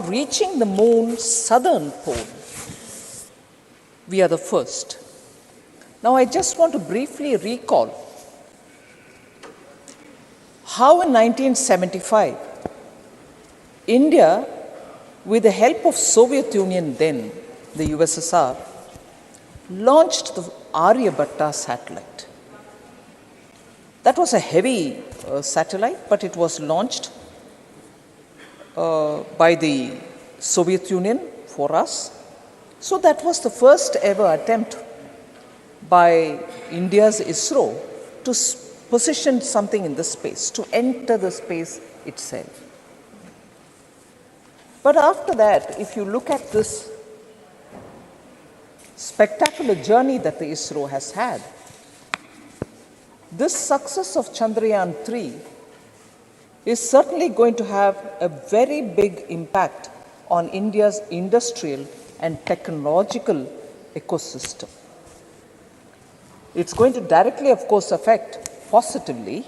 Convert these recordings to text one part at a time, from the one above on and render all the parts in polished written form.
reaching the moon's southern pole, we are the first. Now, I just want to briefly recall how in 1975, India, with the help of Soviet Union then, the USSR, launched the Aryabhatta satellite. That was a heavy satellite, but it was launched by the Soviet Union for us. So that was the first ever attempt by India's ISRO to position something in the space, to enter the space itself. But after that, if you look at this spectacular journey that the ISRO has had, this success of Chandrayaan-3 is certainly going to have a very big impact on India's industrial and technological ecosystem. It's going to directly, of course, affect positively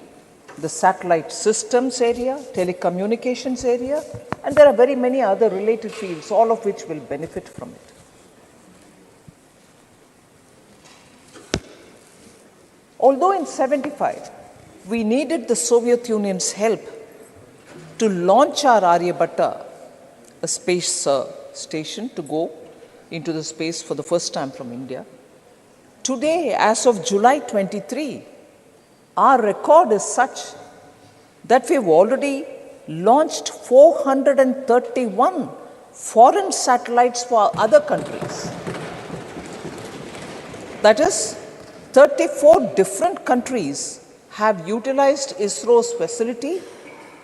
the satellite systems area, telecommunications area, and there are very many other related fields, all of which will benefit from it. Although in 1975, we needed the Soviet Union's help to launch our Aryabhatta, a space station to go into the space for the first time from India. Today, as of July 23, our record is such that we've already launched 431 foreign satellites for other countries. That is, 34 different countries have utilized ISRO's facility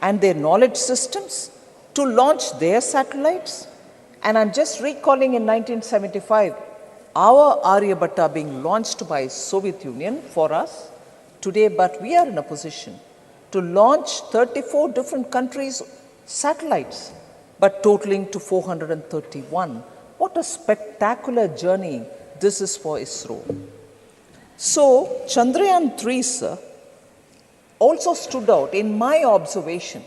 and their knowledge systems to launch their satellites. And I'm just recalling in 1975, our Aryabhatta being launched by Soviet Union for us today, but we are in a position to launch 34 different countries' satellites, but totaling to 431. What a spectacular journey this is for ISRO. So, Chandrayaan-3, sir, also stood out, in my observation,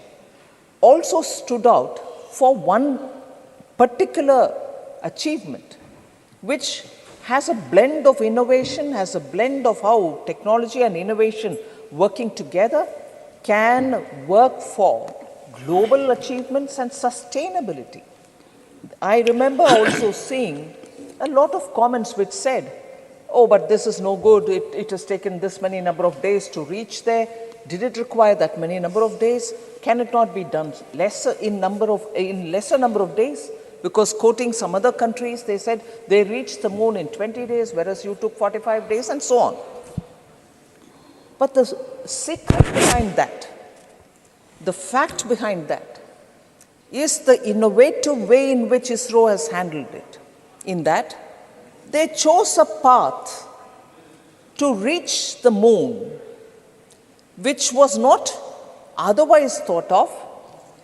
also stood out for one particular achievement, which has a blend of innovation, has a blend of how technology and innovation working together can work for global achievements and sustainability. I remember also seeing a lot of comments which said, oh, but this is no good, it has taken this many number of days to reach there. Did it require that many number of days? Can it not be done lesser in lesser number of days? Because quoting some other countries, they said they reached the moon in 20 days, whereas you took 45 days, and so on. But the secret behind that, the fact behind that, is the innovative way in which ISRO has handled it. In that, they chose a path to reach the moon, which was not otherwise thought of,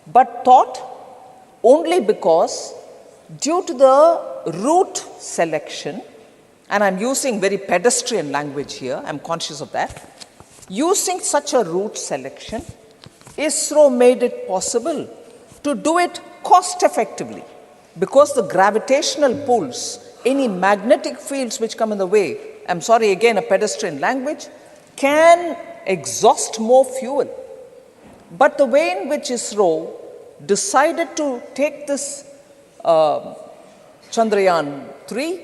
but thought only because due to the route selection, and I'm using very pedestrian language here, I'm conscious of that, using such a route selection, ISRO made it possible to do it cost effectively, because the gravitational pulls, any magnetic fields which come in the way, I'm sorry, again a pedestrian language, can exhaust more fuel. But the way in which ISRO decided to take this Chandrayaan-3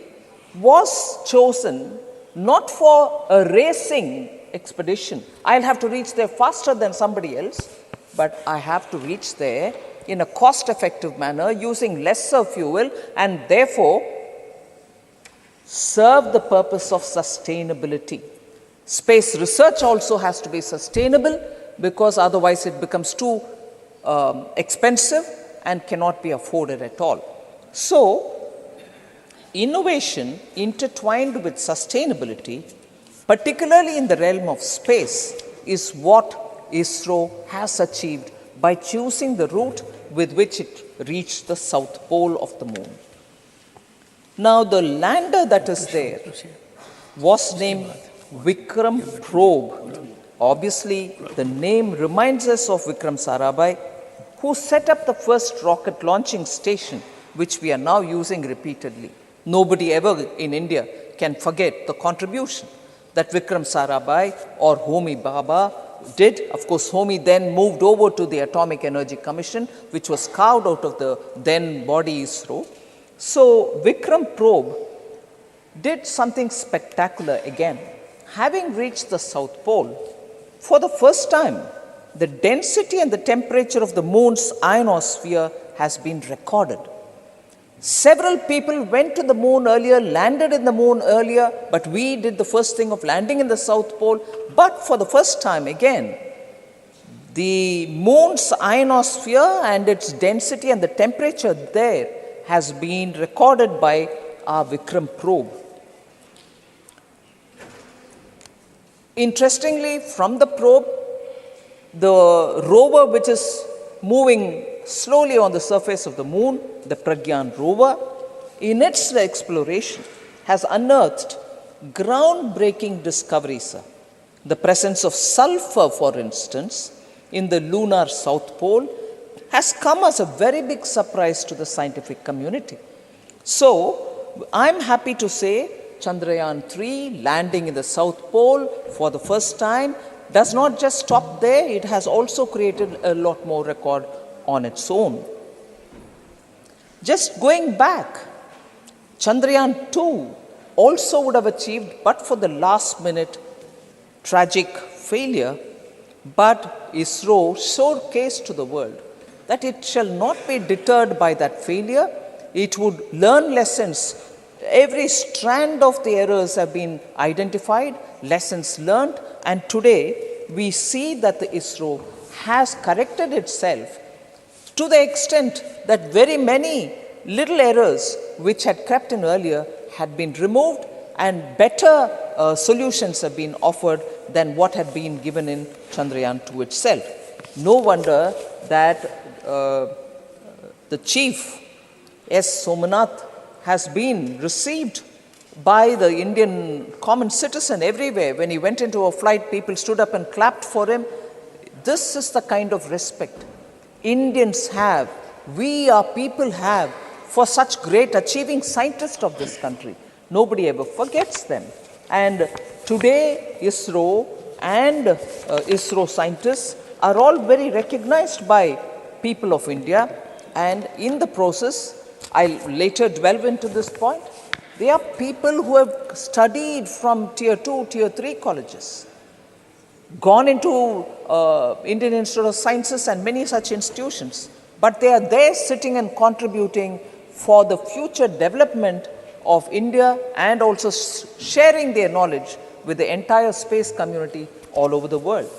was chosen not for a racing expedition. I'll have to reach there faster than somebody else, but I have to reach there in a cost-effective manner using lesser fuel and therefore serve the purpose of sustainability. Space research also has to be sustainable because otherwise it becomes too expensive and cannot be afforded at all. So, innovation intertwined with sustainability, particularly in the realm of space, is what ISRO has achieved by choosing the route with which it reached the south pole of the moon. Now, the lander that is there was named Vikram probe. Obviously, the name reminds us of Vikram Sarabhai, who set up the first rocket launching station, which we are now using repeatedly. Nobody ever in India can forget the contribution that Vikram Sarabhai or Homi Bhabha did. Of course, Homi then moved over to the Atomic Energy Commission, which was carved out of the then body ISRO. So Vikram probe did something spectacular again. Having reached the South Pole, for the first time, the density and the temperature of the moon's ionosphere has been recorded. Several people went to the moon earlier, landed in the moon earlier, but we did the first thing of landing in the South Pole. But for the first time again, the moon's ionosphere and its density and the temperature there has been recorded by our Vikram probe. Interestingly, from the probe, the rover which is moving slowly on the surface of the moon, the Pragyan rover, in its exploration has unearthed groundbreaking discoveries, sir. The presence of sulfur, for instance, in the lunar South Pole has come as a very big surprise to the scientific community. So, I'm happy to say Chandrayaan-3 landing in the South Pole for the first time does not just stop there, it has also created a lot more record on its own. Just going back, Chandrayaan-2 also would have achieved, but for the last minute tragic failure, but ISRO showcased to the world that it shall not be deterred by that failure. It would learn lessons. Every strand of the errors have been identified, lessons learned, and today we see that the ISRO has corrected itself to the extent that very many little errors which had crept in earlier had been removed and better solutions have been offered than what had been given in Chandrayaan-2 itself. No wonder that the chief, S. Somanath, has been received by the Indian common citizen everywhere. When he went into a flight, people stood up and clapped for him. This is the kind of respect Indians have, we our people have for such great achieving scientists of this country. Nobody ever forgets them. And today, ISRO and ISRO scientists are all very recognized by people of India. And in the process, I'll later delve into this point. They are people who have studied from tier 2, tier 3 colleges, gone into Indian Institute of Sciences and many such institutions, but they are there sitting and contributing for the future development of India and also sharing their knowledge with the entire space community all over the world.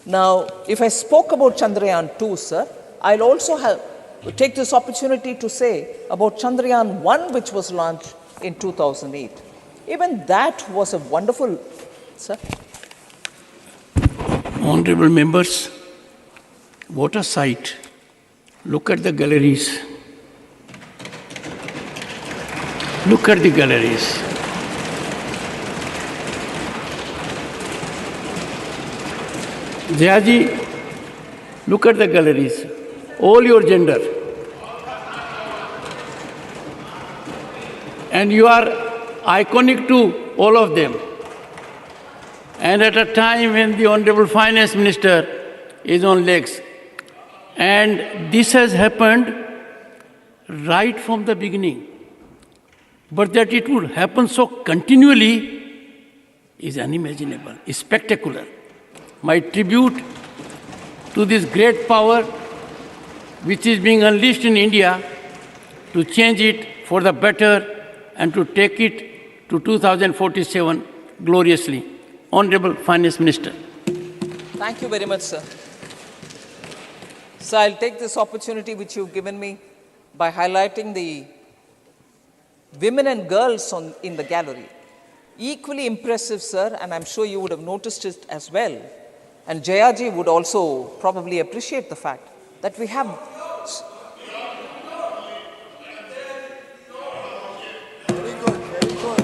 Now, if I spoke about Chandrayaan-2, sir, I'll also take this opportunity to say about Chandrayaan-1, which was launched in 2008. Even that was a wonderful, sir. Honorable members, what a sight. Look at the galleries. Look at the galleries. Jayaji, look at the galleries. All your gender. And you are iconic to all of them. And at a time when the Honorable Finance Minister is on legs. And this has happened right from the beginning. But that it would happen so continually is unimaginable, is spectacular. My tribute to this great power which is being unleashed in India to change it for the better and to take it to 2047 gloriously. Honorable Finance Minister. Thank you very much, sir. So I'll take this opportunity which you've given me by highlighting the women and girls in the gallery. Equally impressive, sir, and I'm sure you would have noticed it as well. And Jayaji would also probably appreciate the fact that we have... Very good, very good.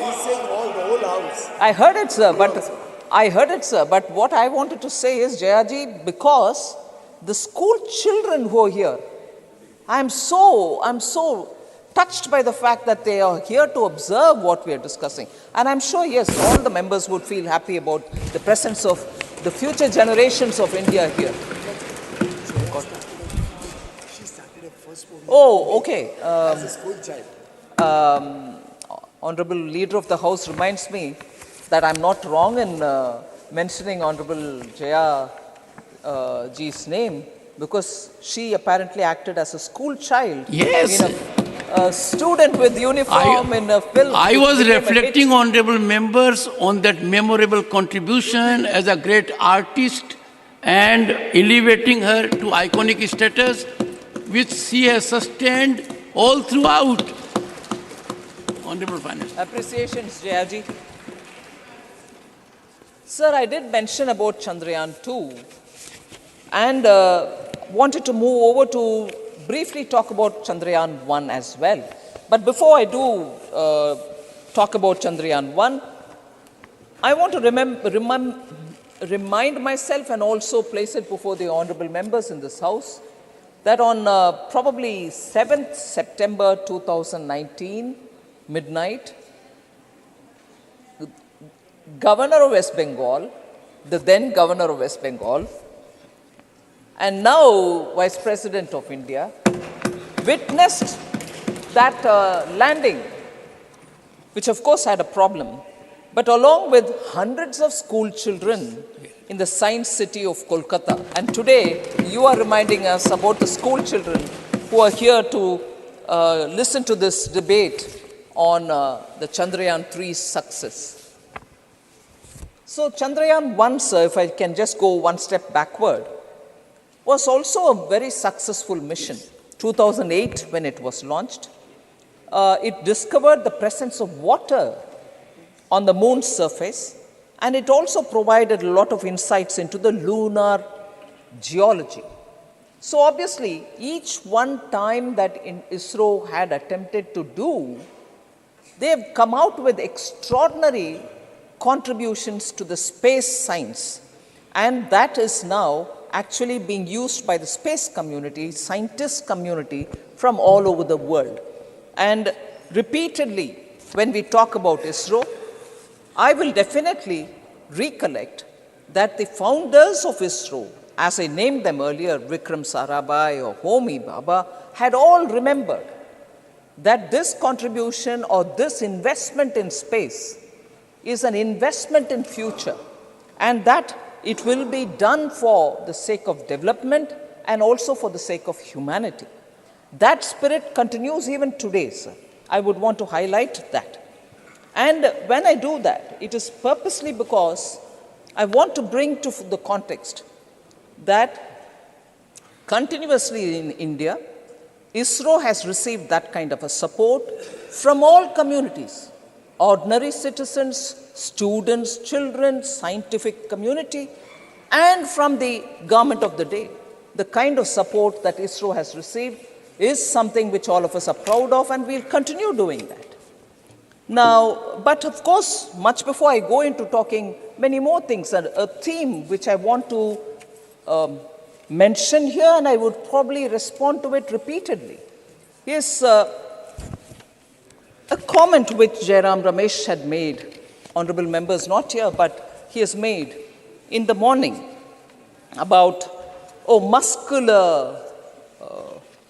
He's saying all the whole house. I heard it, sir, but I heard it, sir, but what I wanted to say is, Jayaji, because the school children who are here, I'm so touched by the fact that they are here to observe what we are discussing. And I'm sure, yes, all the members would feel happy about the presence of the future generations of India here. She started her first movement Oh, okay. as a school child. Honorable Leader of the House reminds me that I'm not wrong in mentioning Honorable Jaya ji's name, because she apparently acted as a school child. Yes. A student with uniform in a film. I which was became a reflecting, hit. honorable members, on that memorable contribution as a great artist and elevating her to iconic status, which she has sustained all throughout. Honorable Finance. Appreciations, Jayaji. Sir, I did mention about Chandrayaan 2 and wanted to move over to briefly talk about Chandrayaan 1 as well. But before I do talk about Chandrayaan 1, I want to remind myself and also place it before the honorable members in this House that on probably 7th September 2019, midnight, Governor of West Bengal, the then Governor of West Bengal, and now Vice President of India, witnessed that landing, which of course had a problem, but along with hundreds of school children in the science city of Kolkata. And today, you are reminding us about the school children who are here to listen to this debate on the Chandrayaan 3's success. So Chandrayaan 1, sir, if I can just go one step backward, was also a very successful mission. 2008, when it was launched, it discovered the presence of water on the moon's surface, and it also provided a lot of insights into the lunar geology. So obviously, each one time that ISRO had attempted to do, they have come out with extraordinary contributions to the space science, and that is now actually being used by the space community, scientist community from all over the world. And repeatedly, when we talk about ISRO, I will definitely recollect that the founders of ISRO, as I named them earlier, Vikram Sarabhai or Homi Bhabha, had all remembered that this contribution or this investment in space is an investment in future, and that it will be done for the sake of development and also for the sake of humanity. That spirit continues even today, sir. I would want to highlight that. And when I do that, it is purposely because I want to bring to the context that continuously in India, ISRO has received that kind of a support from all communities, ordinary citizens, students, children, scientific community, and from the government of the day. The kind of support that ISRO has received is something which all of us are proud of, and we'll continue doing that. Now, but of course, much before I go into talking many more things, a theme which I want to mention here, and I would probably respond to it repeatedly, is a comment which Jairam Ramesh had made, honorable members not here, but he has made in the morning about, muscular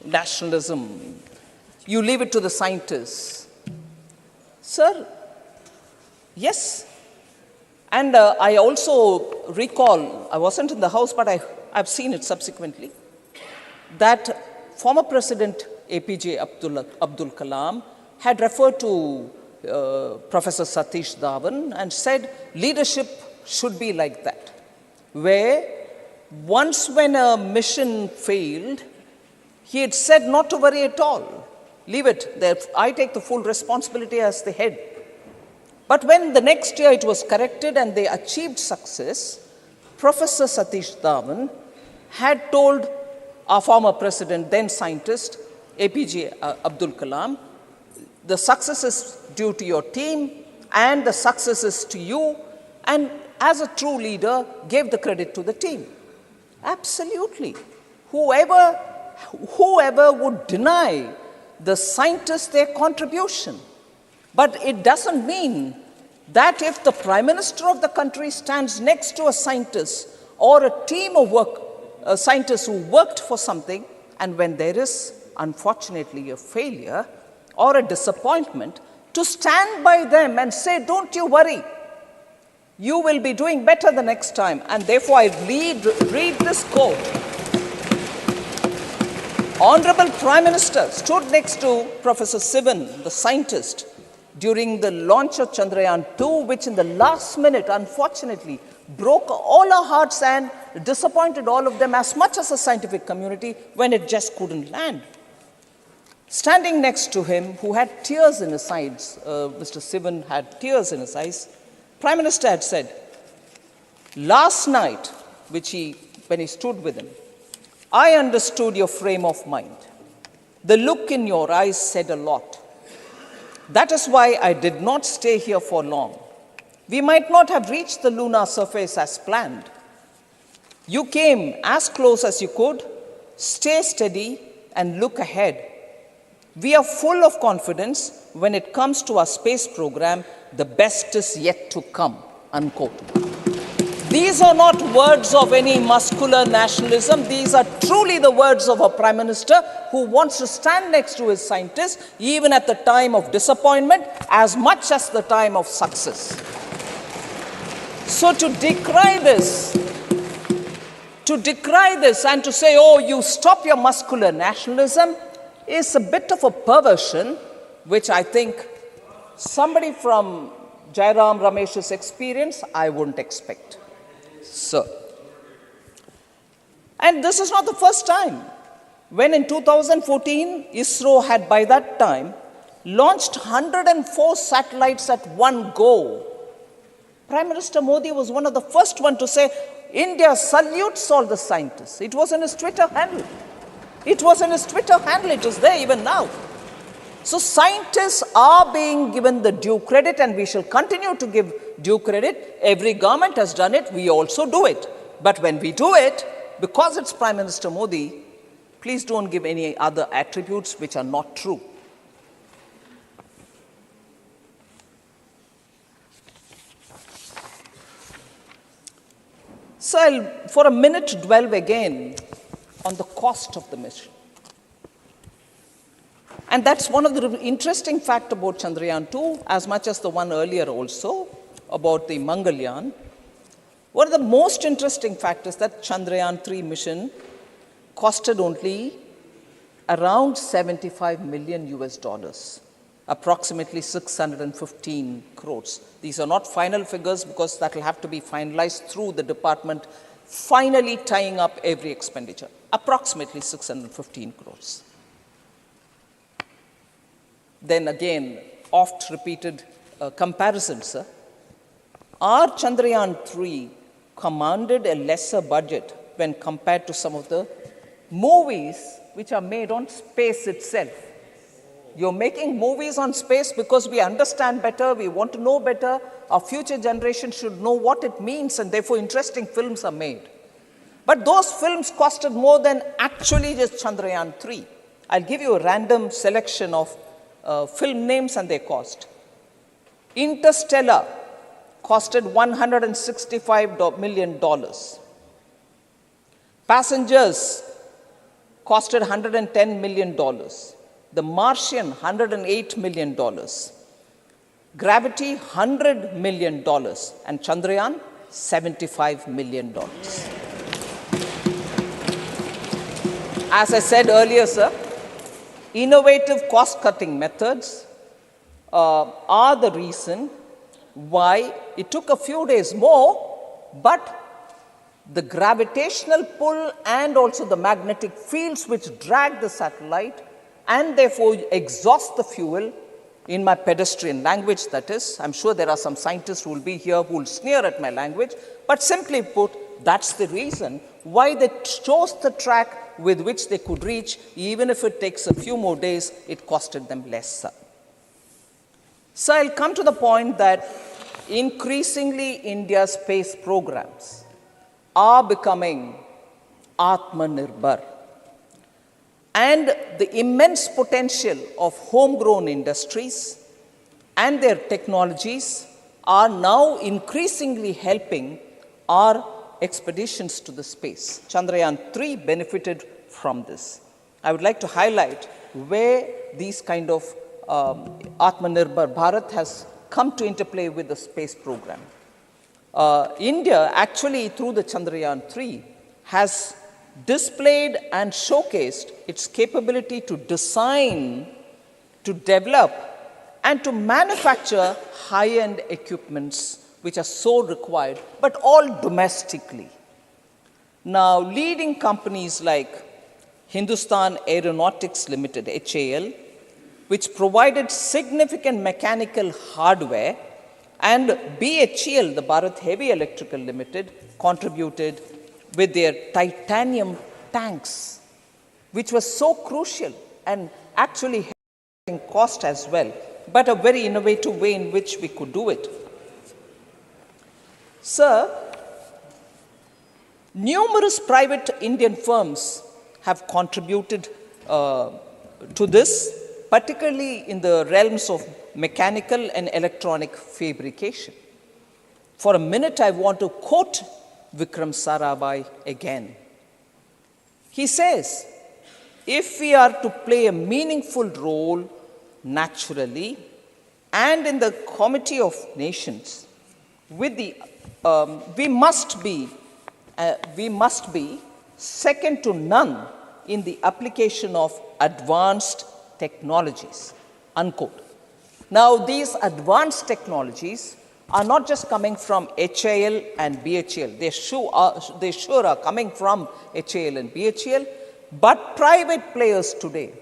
nationalism, you leave it to the scientists. Sir, yes. And I also recall, I wasn't in the House, but I've seen it subsequently, that former President APJ Abdul Kalam had referred to Professor Satish Dhawan and said leadership should be like that, where once when a mission failed, he had said not to worry at all, leave it, I take the full responsibility as the head. But when the next year it was corrected and they achieved success, Professor Satish Dhawan had told our former president, then scientist, APJ Abdul Kalam, the success is due to your team and the success is to you. And as a true leader, gave the credit to the team. Absolutely. Whoever would deny the scientists their contribution. But it doesn't mean that if the Prime Minister of the country stands next to a scientist or a team of scientists who worked for something, and when there is, unfortunately, a failure or a disappointment, to stand by them and say, don't you worry, you will be doing better the next time. And therefore, I read this quote. Honorable Prime Minister stood next to Professor Sivan, the scientist, during the launch of Chandrayaan-2, which in the last minute, unfortunately, broke all our hearts and disappointed all of them as much as the scientific community when it just couldn't land. Standing next to him, who had tears in his eyes, Mr. Sivan had tears in his eyes, Prime Minister had said, last night, when he stood with him, I understood your frame of mind. The look in your eyes said a lot. That is why I did not stay here for long. We might not have reached the lunar surface as planned. You came as close as you could, stay steady, and look ahead. We are full of confidence when it comes to our space program. The best is yet to come, unquote. These are not words of any muscular nationalism. These are truly the words of a Prime Minister who wants to stand next to his scientists, even at the time of disappointment, as much as the time of success. So to decry this and to say, oh, you stop your muscular nationalism, is a bit of a perversion, which I think somebody from Jairam Ramesh's experience, I wouldn't expect. So, and this is not the first time. When in 2014, ISRO had by that time launched 104 satellites at one go. Prime Minister Modi was one of the first one to say, India salutes all the scientists. It was in his Twitter handle. It was there even now. So scientists are being given the due credit, and we shall continue to give due credit. Every government has done it, we also do it. But when we do it, because it's Prime Minister Modi, please don't give any other attributes which are not true. So I'll, for a minute, dwell again on the cost of the mission. And that's one of the interesting facts about Chandrayaan-2, as much as the one earlier also, about the Mangalyaan. One of the most interesting factors that Chandrayaan-3 mission costed only around $75 million US, approximately 615 crores. These are not final figures because that will have to be finalized through the department finally tying up every expenditure. Approximately 615 crores. Then again, oft repeated comparisons. Our Chandrayaan-3 commanded a lesser budget when compared to some of the movies which are made on space itself. You're making movies on space because we understand better, we want to know better, our future generation should know what it means, and therefore interesting films are made. But those films costed more than actually just Chandrayaan-3. I'll give you a random selection of film names and their cost. Interstellar costed $165 million. Passengers costed $110 million. The Martian, $108 million. Gravity, $100 million. And Chandrayaan, $75 million. As I said earlier, sir, innovative cost-cutting methods are the reason why it took a few days more, but the gravitational pull and also the magnetic fields which drag the satellite and therefore exhaust the fuel, in my pedestrian language that is. I'm sure there are some scientists who will be here who will sneer at my language, but simply put, that's the reason why they chose the track with which they could reach. Even if it takes a few more days, it costed them less. So I'll come to the point that increasingly India's space programs are becoming Atmanirbhar. And the immense potential of homegrown industries and their technologies are now increasingly helping our expeditions to the space. Chandrayaan 3 benefited from this. I would like to highlight where these kind of Atmanirbhar Bharat has come to interplay with the space program. India actually through the Chandrayaan 3 has displayed and showcased its capability to design, to develop, and to manufacture high-end equipments which are so required, but all domestically. Now, leading companies like Hindustan Aeronautics Limited, HAL, which provided significant mechanical hardware, and BHEL, the Bharat Heavy Electrical Limited, contributed with their titanium tanks, which was so crucial and actually in cost as well, but a very innovative way in which we could do it. Sir, numerous private Indian firms have contributed to this, particularly in the realms of mechanical and electronic fabrication. For a minute, I want to quote Vikram Sarabhai again. He says, if we are to play a meaningful role naturally and in the Committee of Nations, with the, we must be second to none in the application of advanced technologies, unquote. Now, these advanced technologies are not just coming from HAL and BHEL. They sure are coming from HAL and BHEL, but private players today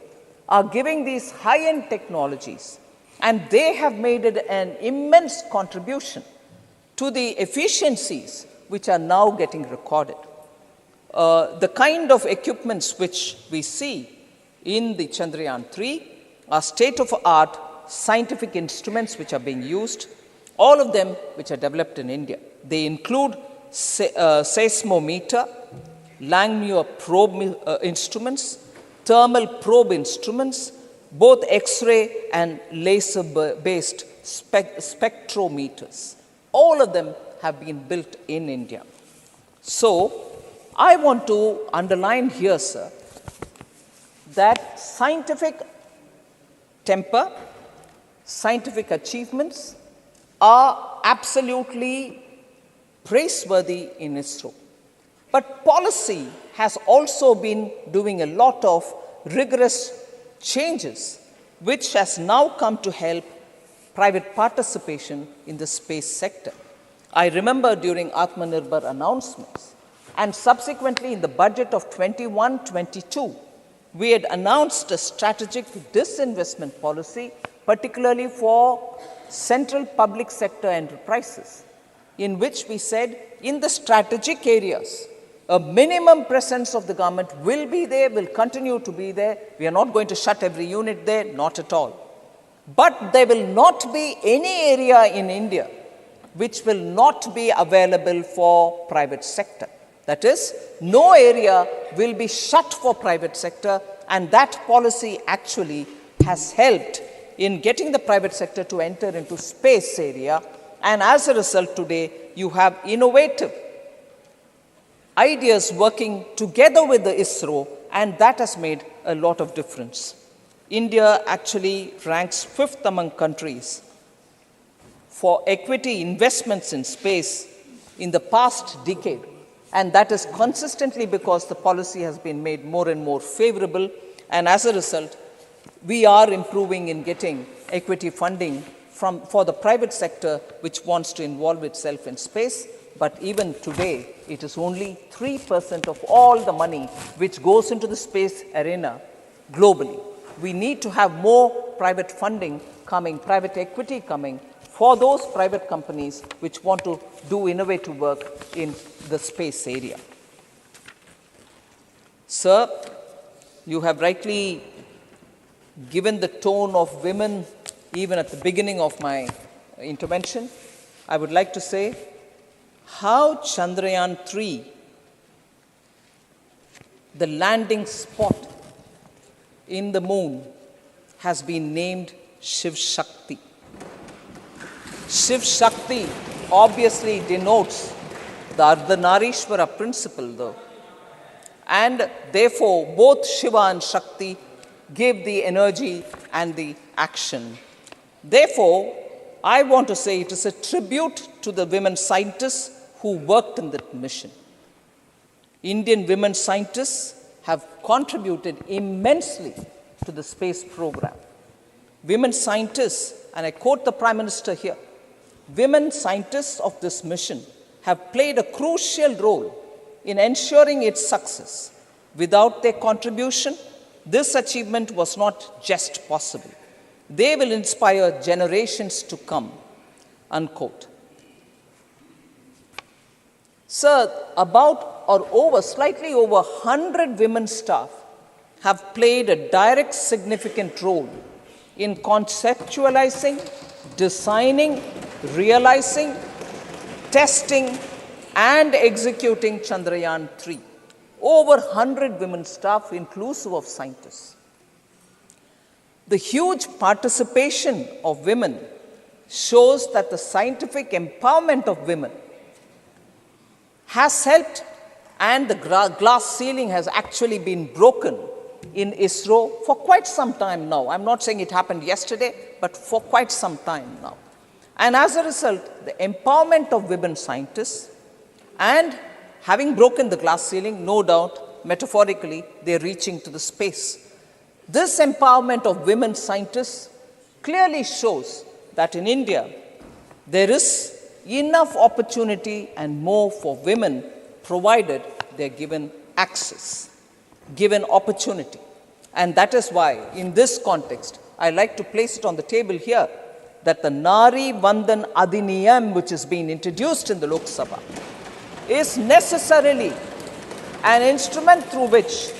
are giving these high-end technologies, and they have made it an immense contribution to the efficiencies which are now getting recorded. The kind of equipments which we see in the Chandrayaan 3 are state-of-the-art scientific instruments which are being used, all of them which are developed in India. They include seismometer, Langmuir probe instruments, thermal probe instruments, both X-ray and laser-based spectrometers. All of them have been built in India. So, I want to underline here, sir, that scientific temper, scientific achievements are absolutely praiseworthy in ISRO. But policy has also been doing a lot of rigorous changes, which has now come to help private participation in the space sector. I remember during Atmanirbhar announcements and subsequently in the budget of 21-22, we had announced a strategic disinvestment policy, particularly for central public sector enterprises, in which we said in the strategic areas, a minimum presence of the government will be there, will continue to be there. We are not going to shut every unit there, not at all. But there will not be any area in India which will not be available for private sector. That is, no area will be shut for private sector, and that policy actually has helped in getting the private sector to enter into space area, and as a result today you have innovative ideas working together with the ISRO, and that has made a lot of difference. India actually ranks 5th among countries for equity investments in space in the past decade, and that is consistently because the policy has been made more and more favorable, and as a result we are improving in getting equity funding for the private sector which wants to involve itself in space. But even today, it is only 3% of all the money which goes into the space arena globally. We need to have more private funding coming, private equity coming for those private companies which want to do innovative work in the space area. Sir, you have rightly given the tone of women even at the beginning of my intervention. I would like to say how Chandrayaan 3, the landing spot in the moon, has been named Shiv Shakti. Shiv Shakti obviously denotes the Ardhanarishwara principle, though. And therefore, both Shiva and Shakti give the energy and the action. Therefore, I want to say it is a tribute to the women scientists who worked in that mission. Indian women scientists have contributed immensely to the space program. Women scientists, and I quote the Prime Minister here, women scientists of this mission have played a crucial role in ensuring its success. Without their contribution, this achievement was not just possible. They will inspire generations to come, unquote. Sir, slightly over 100 women staff have played a direct significant role in conceptualizing, designing, realizing, testing, and executing Chandrayaan 3. Over 100 women staff, inclusive of scientists. The huge participation of women shows that the scientific empowerment of women has helped, and the glass ceiling has actually been broken in ISRO for quite some time now. I'm not saying it happened yesterday, but for quite some time now. And as a result, the empowerment of women scientists, and having broken the glass ceiling, no doubt, metaphorically, they're reaching to the space. This empowerment of women scientists clearly shows that in India, there is enough opportunity and more for women, provided they're given access, given opportunity. And that is why, in this context, I like to place it on the table here, that the Nari Vandan Adhiniyam, which is being introduced in the Lok Sabha, is necessarily an instrument through which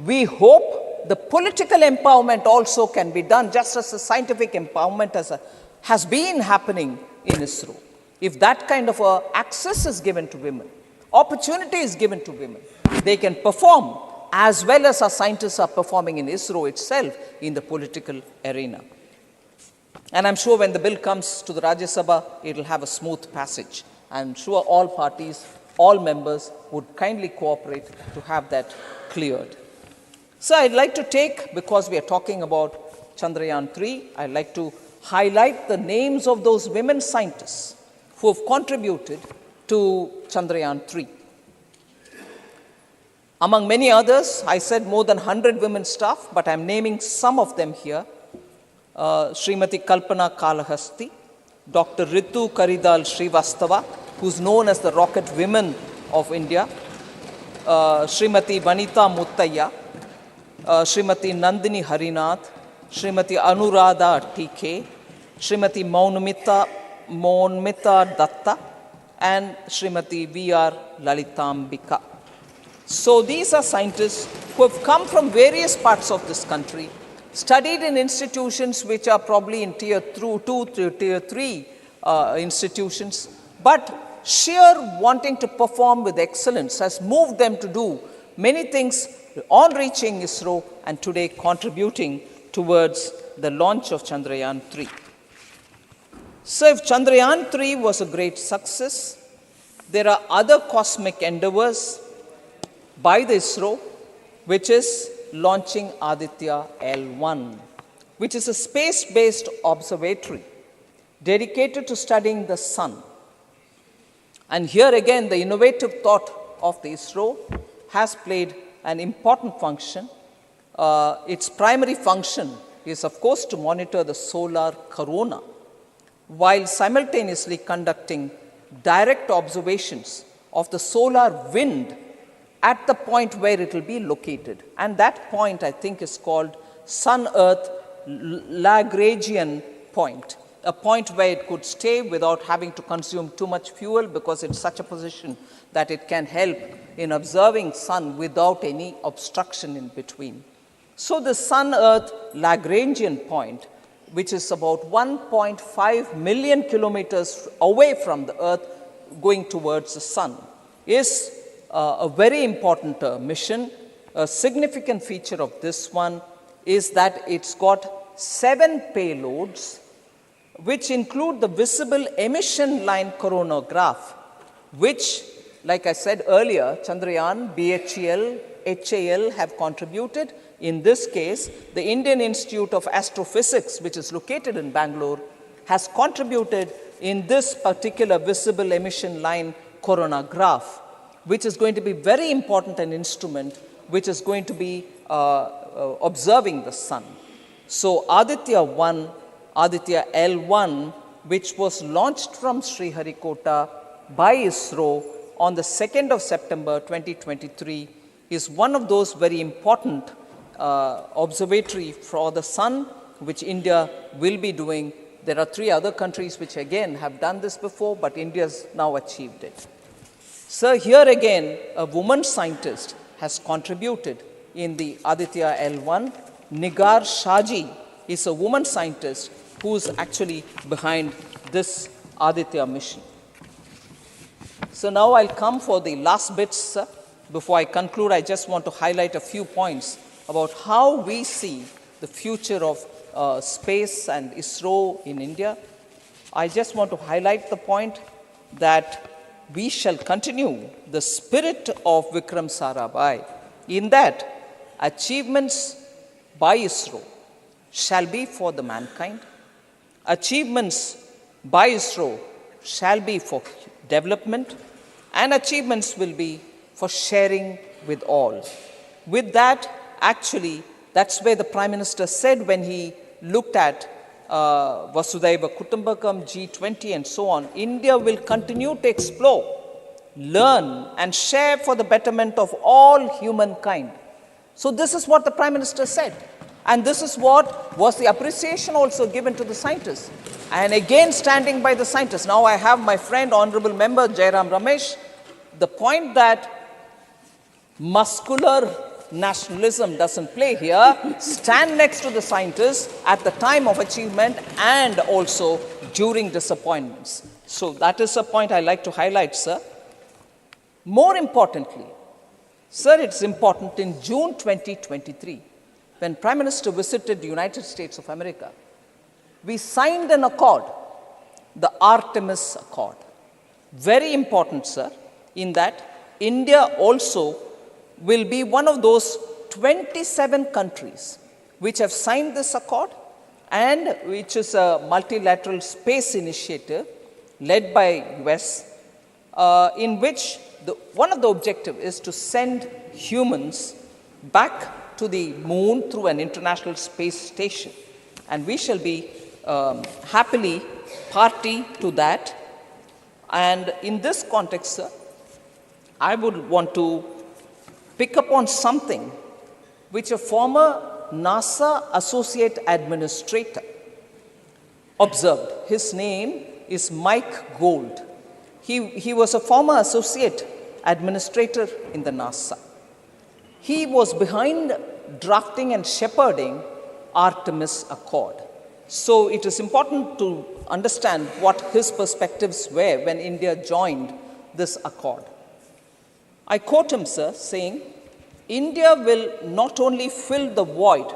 we hope the political empowerment also can be done, just as the scientific empowerment has been happening in ISRO. If that kind of access is given to women, opportunity is given to women, they can perform as well as our scientists are performing in ISRO itself in the political arena. And I'm sure when the bill comes to the Rajya Sabha, it will have a smooth passage. I'm sure all parties, all members would kindly cooperate to have that cleared. So I'd like to take, because we are talking about Chandrayaan 3, I'd like to highlight the names of those women scientists who have contributed to Chandrayaan 3. Among many others, I said more than 100 women staff, but I'm naming some of them here. Srimati Kalpana Kalahasti, Dr. Ritu Karidal Srivastava, who's known as the Rocket Women of India, Srimati Vanita Muttaya, Srimati Nandini Harinath, Srimati Anuradha TK, Srimati Maunmita Datta, and Srimati VR Lalitambika. So these are scientists who have come from various parts of this country, studied in institutions which are probably in tier 2 to tier 3 institutions, but sheer wanting to perform with excellence has moved them to do many things on reaching ISRO and today contributing towards the launch of Chandrayaan 3. So if Chandrayaan 3 was a great success, there are other cosmic endeavors by the ISRO, which is launching Aditya L1, which is a space-based observatory dedicated to studying the sun. And here again, the innovative thought of the ISRO has played an important function. Its primary function is, of course, to monitor the solar corona, while simultaneously conducting direct observations of the solar wind at the point where it will be located. And that point, I think, is called Sun-Earth Lagrangian point, a point where it could stay without having to consume too much fuel, because it's such a position that it can help in observing sun without any obstruction in between. So the Sun-Earth Lagrangian point which is about 1.5 million kilometers away from the Earth, going towards the Sun, is a very important mission. A significant feature of this one is that it's got 7 payloads, which include the visible emission line coronagraph, which, like I said earlier, Chandrayaan, BHEL, HAL have contributed. In this case, the Indian Institute of Astrophysics, which is located in Bangalore, has contributed in this particular visible emission line coronagraph, which is going to be very important an instrument which is going to be observing the sun. So Aditya 1, Aditya L1, which was launched from Sriharikota by ISRO on the 2nd of September 2023, is one of those very important observatory for the sun, which India will be doing. There are 3 other countries which again have done this before, but India's now achieved it. So here again, a woman scientist has contributed in the Aditya L1. Nigar Shaji is a woman scientist who's actually behind this Aditya mission. So now I'll come for the last bits. Before I conclude, I just want to highlight a few points about how we see the future of space and ISRO in India. I just want to highlight the point that we shall continue the spirit of Vikram Sarabhai, in that achievements by ISRO shall be for the mankind. Achievements by ISRO shall be for development, and achievements will be for sharing with all. With that, actually, that's where the Prime Minister said when he looked at Vasudhaiva Kutumbakam, G20 and so on, India will continue to explore, learn and share for the betterment of all humankind. So this is what the Prime Minister said. And this is what was the appreciation also given to the scientists. And again, standing by the scientists. Now I have my friend, Honorable Member Jairam Ramesh, the point that muscular nationalism doesn't play here. Stand next to the scientists at the time of achievement and also during disappointments. So that is a point I like to highlight, sir. More importantly, sir, it's important in June 2023, when Prime Minister visited the United States of America, we signed an accord, the Artemis Accord. Very important, sir, in that India also will be one of those 27 countries which have signed this accord, and which is a multilateral space initiative led by US, in which one of the objectives is to send humans back to the moon through an international space station. And we shall be happily party to that. And in this context, sir, I would want to pick up on something which a former NASA Associate Administrator observed. His name is Mike Gold. He was a former Associate Administrator in the NASA. He was behind drafting and shepherding Artemis Accord. So it is important to understand what his perspectives were when India joined this accord. I quote him, sir, saying, India will not only fill the void,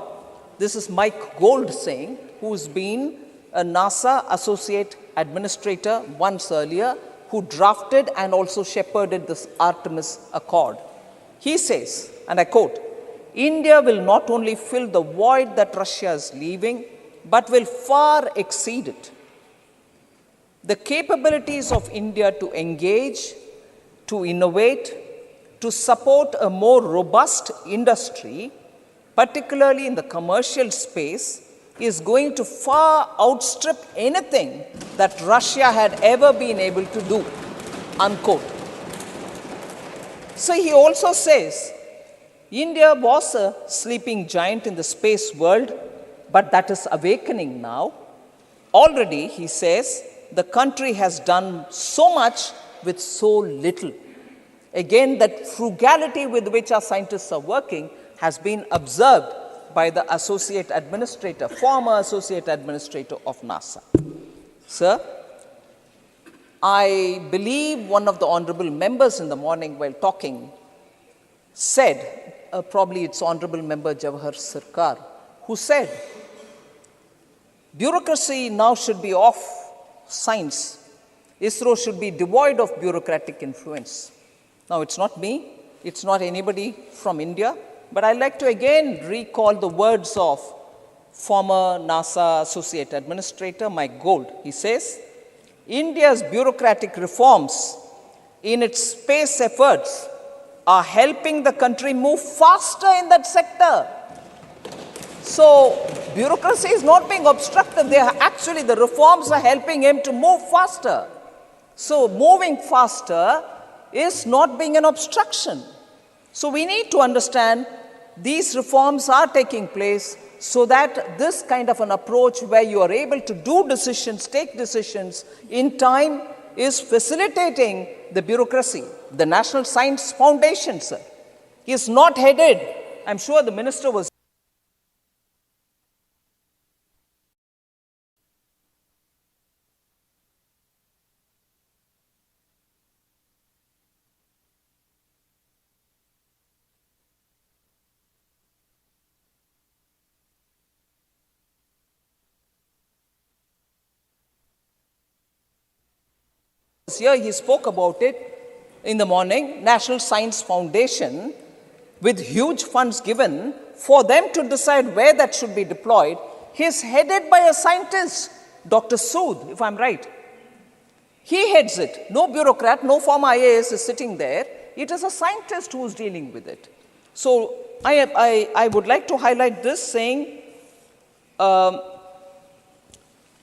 this is Mike Gold saying, who's been a NASA Associate Administrator once earlier, who drafted and also shepherded this Artemis Accord. He says, and I quote, India will not only fill the void that Russia is leaving, but will far exceed it. The capabilities of India to engage, to innovate, to support a more robust industry, particularly in the commercial space, is going to far outstrip anything that Russia had ever been able to do, unquote. So he also says, India was a sleeping giant in the space world, but that is awakening now. Already, he says, the country has done so much with so little. Again, that frugality with which our scientists are working has been observed by the associate administrator, former associate administrator of NASA. Sir, I believe one of the honorable members in the morning while talking said, probably it's Honorable Member Jawahar Sirkar, who said, bureaucracy now should be off science. ISRO should be devoid of bureaucratic influence. Now, it's not me, it's not anybody from India, but I'd like to again recall the words of former NASA Associate Administrator Mike Gold. He says, India's bureaucratic reforms in its space efforts are helping the country move faster in that sector. So, bureaucracy is not being obstructive. They are actually, the reforms are helping him to move faster. So, moving faster is not being an obstruction. So, we need to understand these reforms are taking place so that this kind of an approach where you are able to do decisions, take decisions in time is facilitating the bureaucracy. The National Science Foundation, sir, is not headed, I'm sure the minister was here, he spoke about it in the morning, National Science Foundation, with huge funds given for them to decide where that should be deployed. He is headed by a scientist, Dr. Sood, if I'm right. He heads it. No bureaucrat, no former IAS is sitting there. It is a scientist who is dealing with it. So I would like to highlight this saying,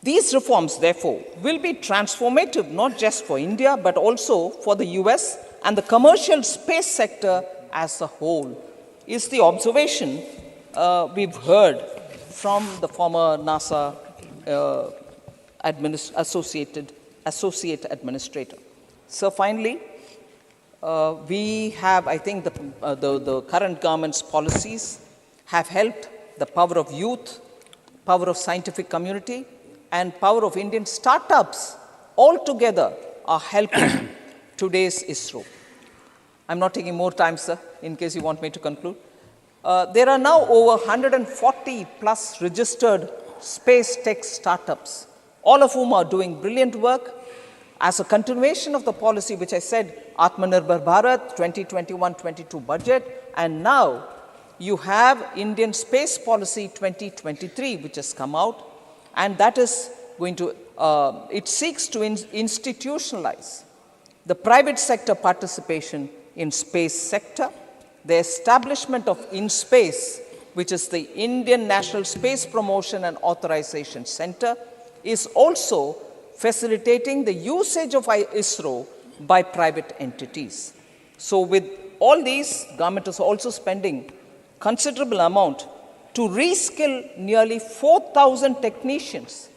these reforms, therefore, will be transformative not just for India, but also for the US and the commercial space sector as a whole, is the observation we've heard from the former NASA associate administrator. So finally, we have, I think, the current government's policies have helped the power of youth, power of scientific community, and power of Indian startups all together are helping today's ISRO. I'm not taking more time, sir, in case you want me to conclude. There are now over 140 plus registered space tech startups, all of whom are doing brilliant work as a continuation of the policy which I said, Atmanirbhar Bharat 2021-22 budget, and now you have Indian Space Policy 2023 which has come out. And that is going to, it seeks to institutionalize the private sector participation in space sector, the establishment of InSpace, which is the Indian National Space Promotion and Authorization Center, is also facilitating the usage of ISRO by private entities. So with all these, government is also spending considerable amount to reskill nearly 4,000 technicians,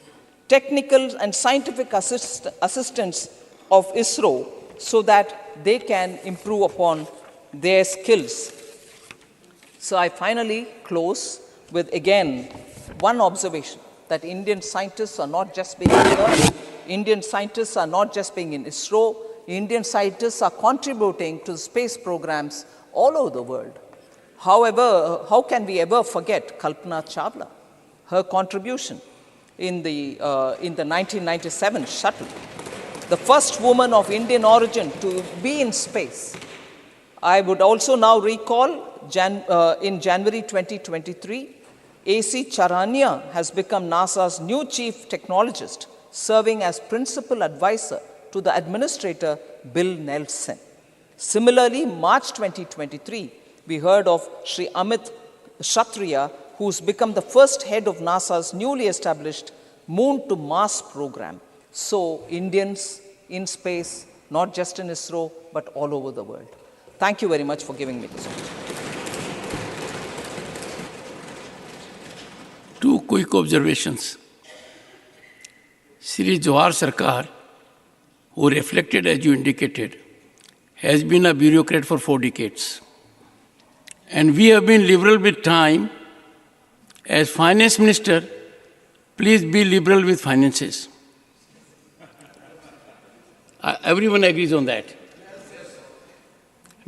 technical and scientific assistants of ISRO so that they can improve upon their skills. So I finally close with, again, one observation, that Indian scientists are not just being here, Indian scientists are not just being in ISRO, Indian scientists are contributing to space programs all over the world. However, how can we ever forget Kalpana Chawla, her contribution in the 1997 shuttle, the first woman of Indian origin to be in space. I would also now recall in January 2023, A.C. Charania has become NASA's new chief technologist, serving as principal advisor to the administrator Bill Nelson. Similarly, March 2023, we heard of Sri Amit Kshatriya, who's become the first head of NASA's newly established Moon to Mars program. So Indians in space, not just in ISRO, but all over the world. Thank you very much for giving me this opportunity. Two quick observations. Sri Jawahar Sarkar, who reflected as you indicated, has been a bureaucrat for 4 decades. And we have been liberal with time As finance minister, please be liberal with finances. Everyone agrees on that.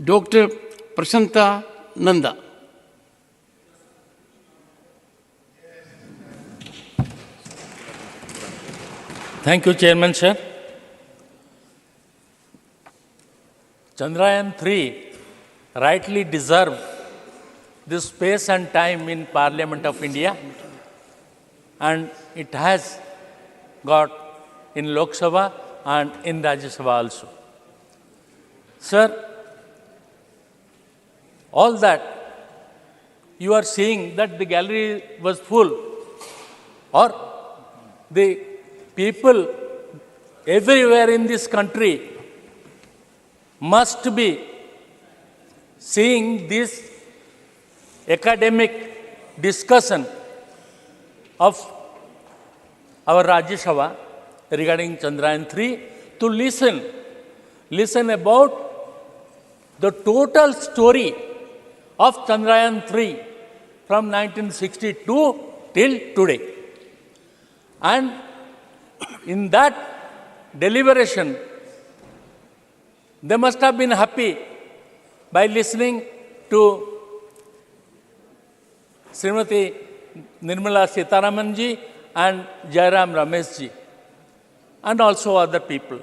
Dr. Prasanta Nanda. Thank you, Chairman, sir. Chandrayaan 3 rightly deserve this space and time in Parliament of India, and it has got in Lok Sabha and in Rajya Sabha also. Sir, all that you are seeing that the gallery was full, or the people everywhere in this country must be seeing this academic discussion of our Rajya Sabha regarding Chandrayaan 3 to listen about the total story of Chandrayaan 3 from 1962 till today. And in that deliberation, they must have been happy by listening to Srimati Nirmala Sitharaman ji and Jairam Ramesh ji and also other people.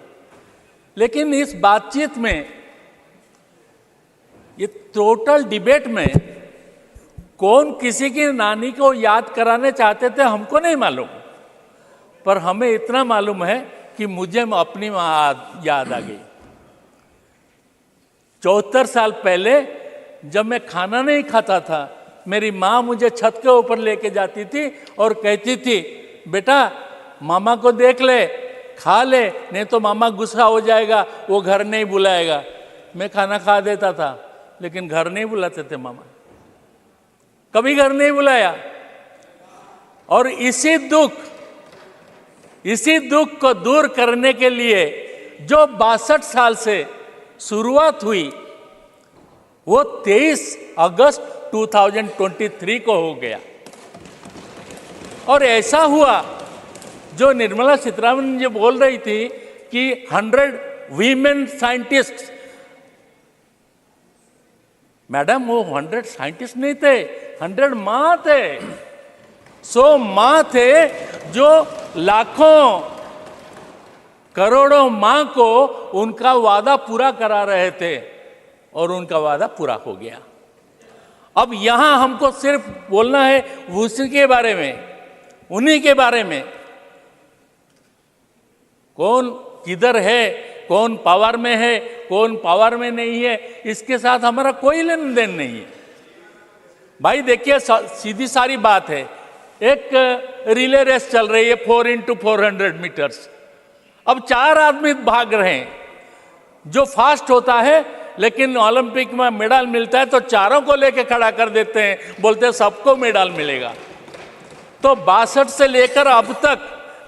लेकिन इस बातचीत में, ये total debate में कौन किसी की नानी को याद कराने चाहते थे हमको नहीं मालूम, पर हमें इतना मालूम है कि मुझे अपनी माँ याद आ गई। 74 साल पहले जब मैं खाना नहीं खाता था, मेरी माँ मुझे छत के ऊपर लेके जाती थी और कहती थी, बेटा मामा को देख ले, खा ले, नहीं तो मामा गुस्सा हो जाएगा, वो घर नहीं बुलाएगा। मैं खाना खा देता था, लेकिन घर नहीं बुलाते थे मामा, कभी घर नहीं बुलाया। और इसी दुख को दूर करने के लिए जो 62 साल से शुरुआत हुई, वो 23 अगस्त 2023 को हो गया। और ऐसा हुआ, जो निर्मला सीतारमण जी बोल रही थी कि 100 वीमेन साइंटिस्ट, मैडम वो 100 साइंटिस्ट नहीं थे, 100 माँ थे, 100 माँ थे जो लाखों करोड़ों माँ को उनका वादा पूरा करा रहे थे, और उनका वादा पूरा हो गया। अब यहां हमको सिर्फ बोलना है उसी के बारे में, उन्हीं के बारे में। कौन किधर है, कौन पावर में है, कौन पावर में नहीं है, इसके साथ हमारा कोई लेन देन नहीं है। भाई देखिए, सीधी सारी बात है, एक रिले रेस चल रही है 4x400 मीटर्स। अब 4 आदमी भाग रहे हैं, जो फास्ट होता है, लेकिन ओलंपिक में मेडल मिलता है तो चारों को लेके खड़ा कर देते हैं, बोलते हैं सबको मेडल मिलेगा। तो 62 से लेकर अब तक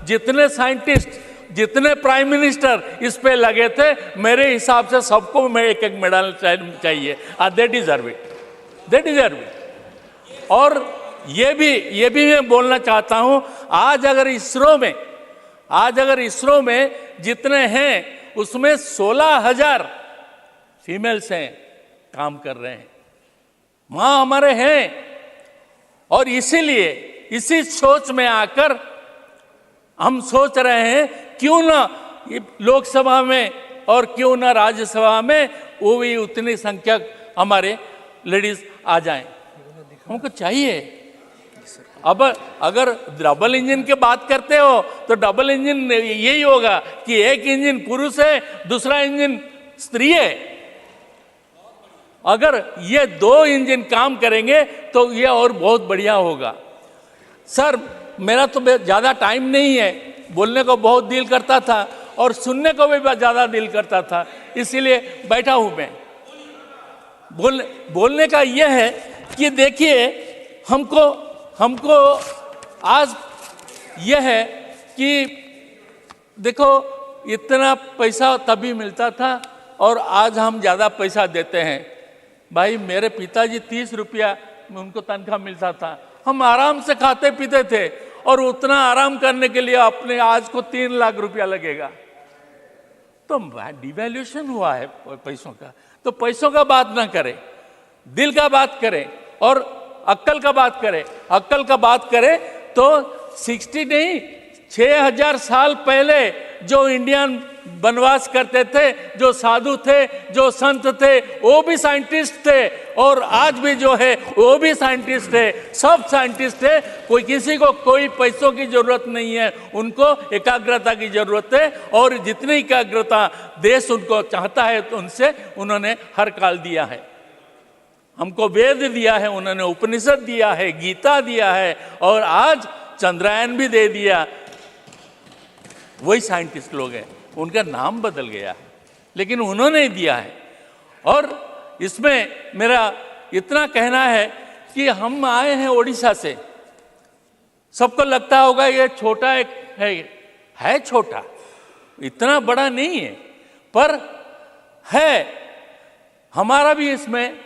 जितने साइंटिस्ट, जितने प्राइम मिनिस्टर इस पे लगे थे, मेरे हिसाब से सबको एक एक मेडल चाहिए। They deserve it. और ये भी मैं बोलना चाहता हूं, आज अगर इसरो में जितने हैं, उसमें 16,000 फीमेल्स हैं, काम कर रहे हैं, मां हमारे हैं। और इसीलिए इसी सोच में आकर हम सोच रहे हैं, क्यों ना लोकसभा में और क्यों ना राज्यसभा में वो भी उतनी संख्या हमारे लेडीज आ जाएं, हमको चाहिए। अब अगर डबल इंजन की बात करते हो तो डबल इंजन यही होगा कि एक इंजन पुरुष है, दूसरा इंजन स्त्री है। अगर ये 2 इंजन काम करेंगे तो ये और बहुत बढ़िया होगा। सर, मेरा तो ज़्यादा टाइम नहीं है, बोलने को बहुत दिल करता था और सुनने को भी ज़्यादा दिल करता था, इसीलिए बैठा हूँ मैं। बोलने का यह है कि देखिए, हमको आज यह है कि देखो, इतना पैसा तभी मिलता था और आज हम ज़्यादा पैसा देते हैं। भाई मेरे पिताजी 30 रुपया उनको तनख्वाह मिलता था, हम आराम से खाते पीते थे, और उतना आराम करने के लिए अपने आज को 3 लाख रुपया लगेगा। तो डिवैल्यूएशन हुआ है पैसों का। तो पैसों का बात ना करें, दिल का बात करें और अक्ल का बात करें। अक्ल का बात करें तो 60 नहीं 6000 साल पहले जो इंडियन वनवास करते थे, जो साधु थे, जो संत थे, वो भी साइंटिस्ट थे, और आज भी जो है वो भी साइंटिस्ट है। सब साइंटिस्ट है। कोई किसी को कोई पैसों की जरूरत नहीं है, उनको एकाग्रता की जरूरत है, और जितनी एकाग्रता देश उनको चाहता है तो उनसे उन्होंने हर काल दिया है। हमको वेद दिया है, उन्होंने उपनिषद दिया है, गीता दिया है, और आज चंद्रयान भी दे दिया। वही साइंटिस्ट लोग हैं, उनका नाम बदल गया है, लेकिन उन्होंने दिया है। और इसमें मेरा इतना कहना है कि हम आए हैं ओडिशा से। सबको लगता होगा ये छोटा एक है छोटा, इतना बड़ा नहीं है, पर है। हमारा भी इसमें